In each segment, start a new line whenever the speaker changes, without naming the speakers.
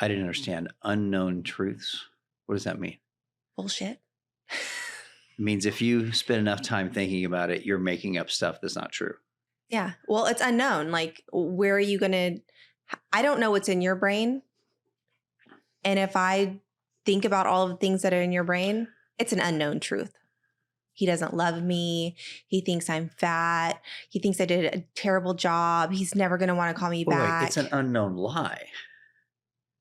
I didn't understand. Unknown truths. What does that mean?
Bullshit.
It means if you spend enough time thinking about it, you're making up stuff that's not true.
Yeah. Well, it's unknown. Like, where are you going to? I don't know what's in your brain. And if I think about all of the things that are in your brain, it's an unknown truth. He doesn't love me. He thinks I'm fat. He thinks I did a terrible job. He's never going to want to call me back.
Wait, it's an unknown lie.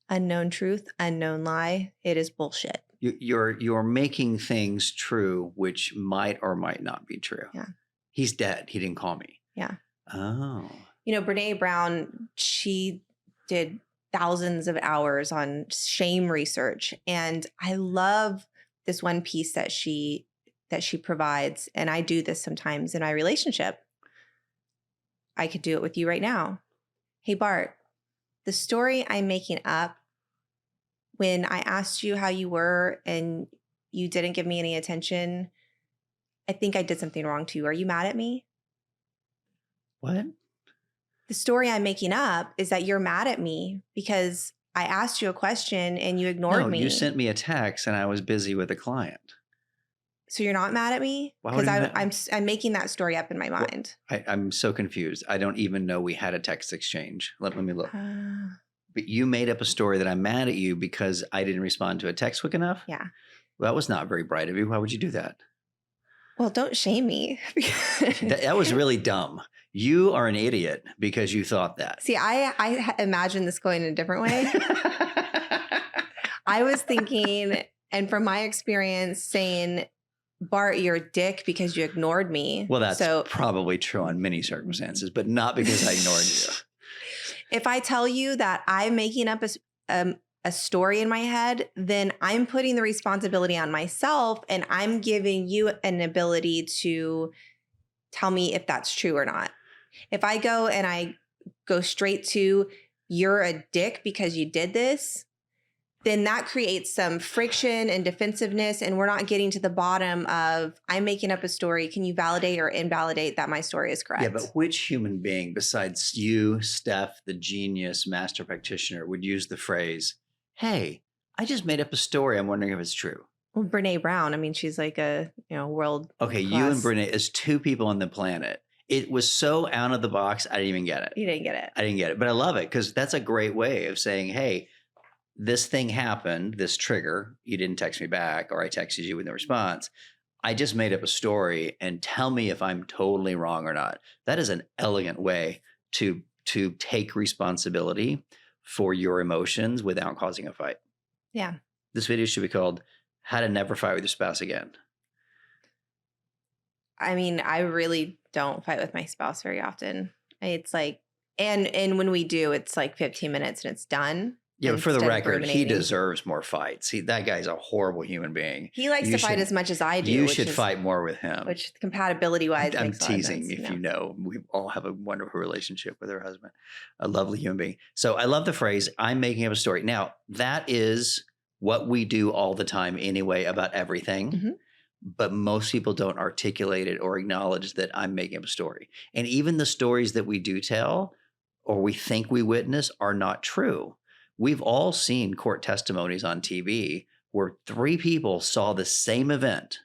Unknown truth, unknown lie. It is bullshit.
You're making things true, which might or might not be true.
Yeah.
He's dead. He didn't call me.
Yeah.
Oh.
You know, Brene Brown, she did thousands of hours on shame research. And I love this one piece that she provides. And I do this sometimes in my relationship. I could do it with you right now. Hey, Bart, the story I'm making up when I asked you how you were and you didn't give me any attention, I think I did something wrong to you. Are you mad at me?
What?
The story I'm making up is that you're mad at me because I asked you a question and you ignored me.
You sent me a text and I was busy with a client.
So you're not mad at me? Because I'm making that story up in my mind.
Well, I'm so confused. I don't even know we had a text exchange. Let me look. But you made up a story that I'm mad at you because I didn't respond to a text quick enough?
Yeah.
Well, that was not very bright of you. Why would you do that?
Well, don't shame me.
that was really dumb. You are an idiot because you thought that.
See, I imagined this going in a different way. I was thinking, and from my experience, saying, Bart, you're a dick because you ignored me.
Well, that's probably true on many circumstances, but not because I ignored you.
If I tell you that I'm making up a story in my head, then I'm putting the responsibility on myself and I'm giving you an ability to tell me if that's true or not. If I go and I go straight to, you're a dick because you did this, then that creates some friction and defensiveness. And we're not getting to the bottom of, I'm making up a story. Can you validate or invalidate that my story is correct?
Yeah, but which human being besides you, Steph, the genius master practitioner, would use the phrase, hey, I just made up a story. I'm wondering if it's true.
Well, Brene Brown, I mean, she's like a world.
Okay, you and Brene as two people on the planet. It was so out of the box, I didn't even get it.
You didn't get it.
I didn't get it, but I love it because that's a great way of saying, hey, this thing happened, this trigger, you didn't text me back, or I texted you with no response. I just made up a story and tell me if I'm totally wrong or not. That is an elegant way to take responsibility for your emotions without causing a fight.
Yeah.
This video should be called How to Never Fight with Your Spouse Again.
I mean, I really don't fight with my spouse very often. It's like, and when we do, it's like 15 minutes and it's done.
Yeah, but for the record, he deserves more fights. That guy's a horrible human being.
He likes to fight as much as I do.
You should fight more with him.
Which compatibility-wise
I'm
makes a lot of
teasing
sense,
if you know. We all have a wonderful relationship with our husband. A lovely human being. So I love the phrase, I'm making up a story. Now, that is what we do all the time anyway about everything. Mm-hmm. But most people don't articulate it or acknowledge that I'm making up a story. And even the stories that we do tell or we think we witness are not true. We've all seen court testimonies on TV where 3 people saw the same event.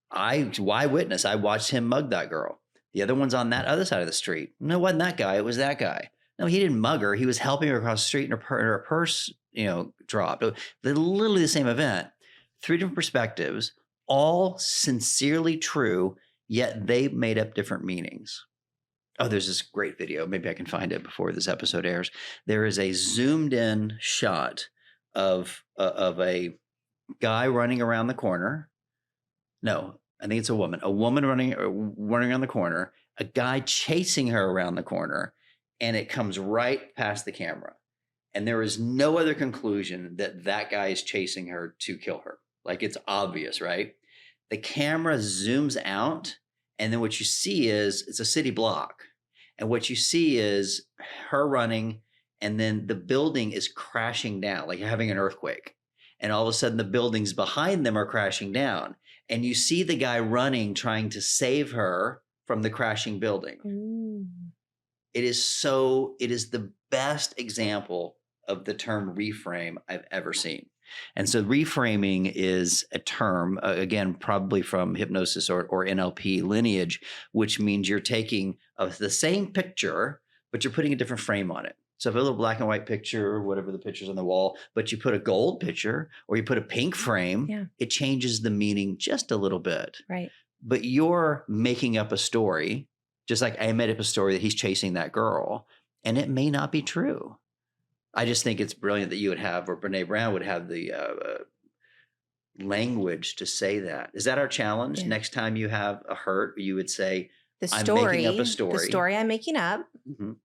Why witness? I watched him mug that girl. The other one's on that other side of the street. No, it wasn't that guy. It was that guy. No, he didn't mug her. He was helping her across the street and her purse, dropped. They're literally the same event. 3 different perspectives, all sincerely true, yet they made up different meanings. Oh, there's this great video. Maybe I can find it before this episode airs. There is a zoomed in shot of a guy running around the corner. No, I think it's a woman. A woman running around the corner, a guy chasing her around the corner, and it comes right past the camera. And there is no other conclusion that guy is chasing her to kill her. Like, it's obvious, right? The camera zooms out, and then what you see is it's a city block. And what you see is her running, and then the building is crashing down, like having an earthquake. And all of a sudden, the buildings behind them are crashing down. And you see the guy running, trying to save her from the crashing building. Ooh. It is the best example of the term reframe I've ever seen. And so reframing is a term, again, probably from hypnosis or NLP lineage, which means you're taking the same picture, but you're putting a different frame on it. So if a little black and white picture or whatever the picture's on the wall, but you put a gold picture or you put a pink frame,
Yeah.
it changes the meaning just a little bit.
Right.
But you're making up a story, just like I made up a story that he's chasing that girl, and it may not be true. I just think it's brilliant that you would have, or Brene Brown would have the language to say that. Is that our challenge?
Yeah.
Next time you have a hurt, you would say,
The
I'm
story,
making up a story.
the story I'm making up
Mhm.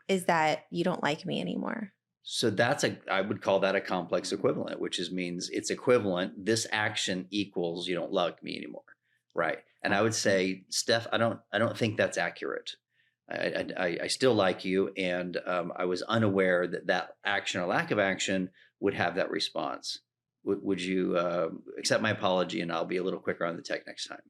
is that you don't like me anymore.
So I would call that a complex equivalent, which means it's equivalent. This action equals you don't like me anymore. Right. And I would say, Steph, I don't think that's accurate. I still like you. And I was unaware that action or lack of action would have that response. Would you accept my apology, and I'll be a little quicker on the tech next time?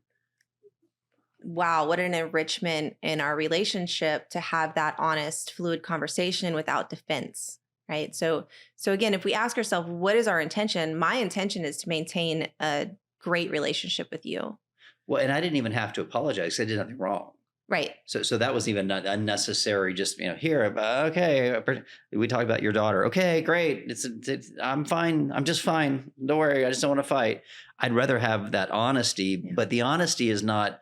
Wow, what an enrichment in our relationship to have that honest, fluid conversation without defense, right? So again, if we ask ourselves, what is our intention? My intention is to maintain a great relationship with you.
Well, and I didn't even have to apologize because I did nothing wrong.
Right.
So that was even not unnecessary. Just, here, okay. We talked about your daughter. Okay, great. I'm fine. I'm just fine. Don't worry. I just don't want to fight. I'd rather have that honesty,
Yeah.
but the honesty is not,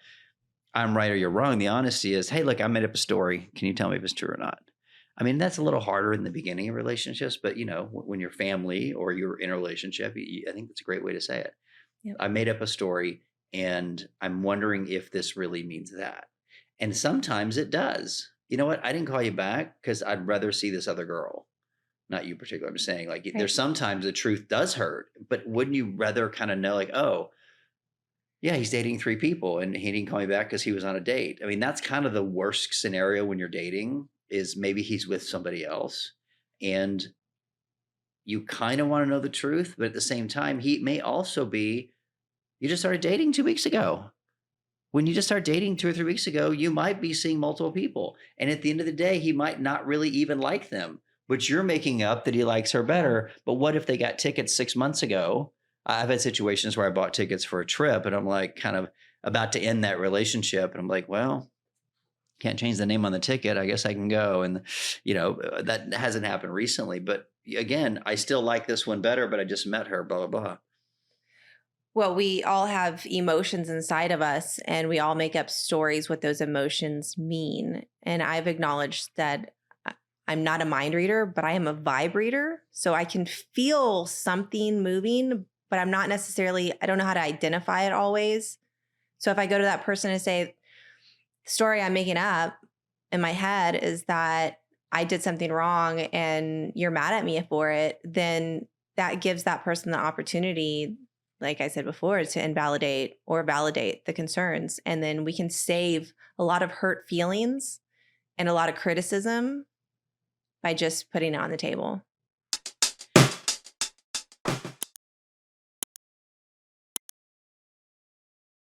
I'm right or you're wrong. The honesty is, hey, look, I made up a story. Can you tell me if it's true or not? I mean, that's a little harder in the beginning of relationships, but when you're family or you're in a relationship, I think that's a great way to say it.
Yep.
I made up a story and I'm wondering if this really means that. And sometimes it does. You know what? I didn't call you back because I'd rather see this other girl. Not you particularly. I'm just saying, like, there's sometimes the truth does hurt, but wouldn't you rather kind of know, like, oh, yeah, he's dating 3 people and he didn't call me back because he was on a date. I mean, that's kind of the worst scenario when you're dating, is maybe he's with somebody else and you kind of want to know the truth, but at the same time, he may also be, you just started dating 2 weeks ago. When you just start dating 2 or 3 weeks ago, you might be seeing multiple people. And at the end of the day, he might not really even like them, but you're making up that he likes her better. But what if they got tickets 6 months ago? I've had situations where I bought tickets for a trip and I'm like kind of about to end that relationship. And I'm like, well, can't change the name on the ticket. I guess I can go. And, that hasn't happened recently. But again, I still like this one better, but I just met her, blah, blah, blah.
Well, we all have emotions inside of us and we all make up stories what those emotions mean. And I've acknowledged that I'm not a mind reader, but I am a vibe reader. So I can feel something moving, but I'm not necessarily, I don't know how to identify it always. So if I go to that person and say, the story I'm making up in my head is that I did something wrong and you're mad at me for it, then that gives that person the opportunity, like I said before, to invalidate or validate the concerns. And then we can save a lot of hurt feelings and a lot of criticism by just putting it on the table.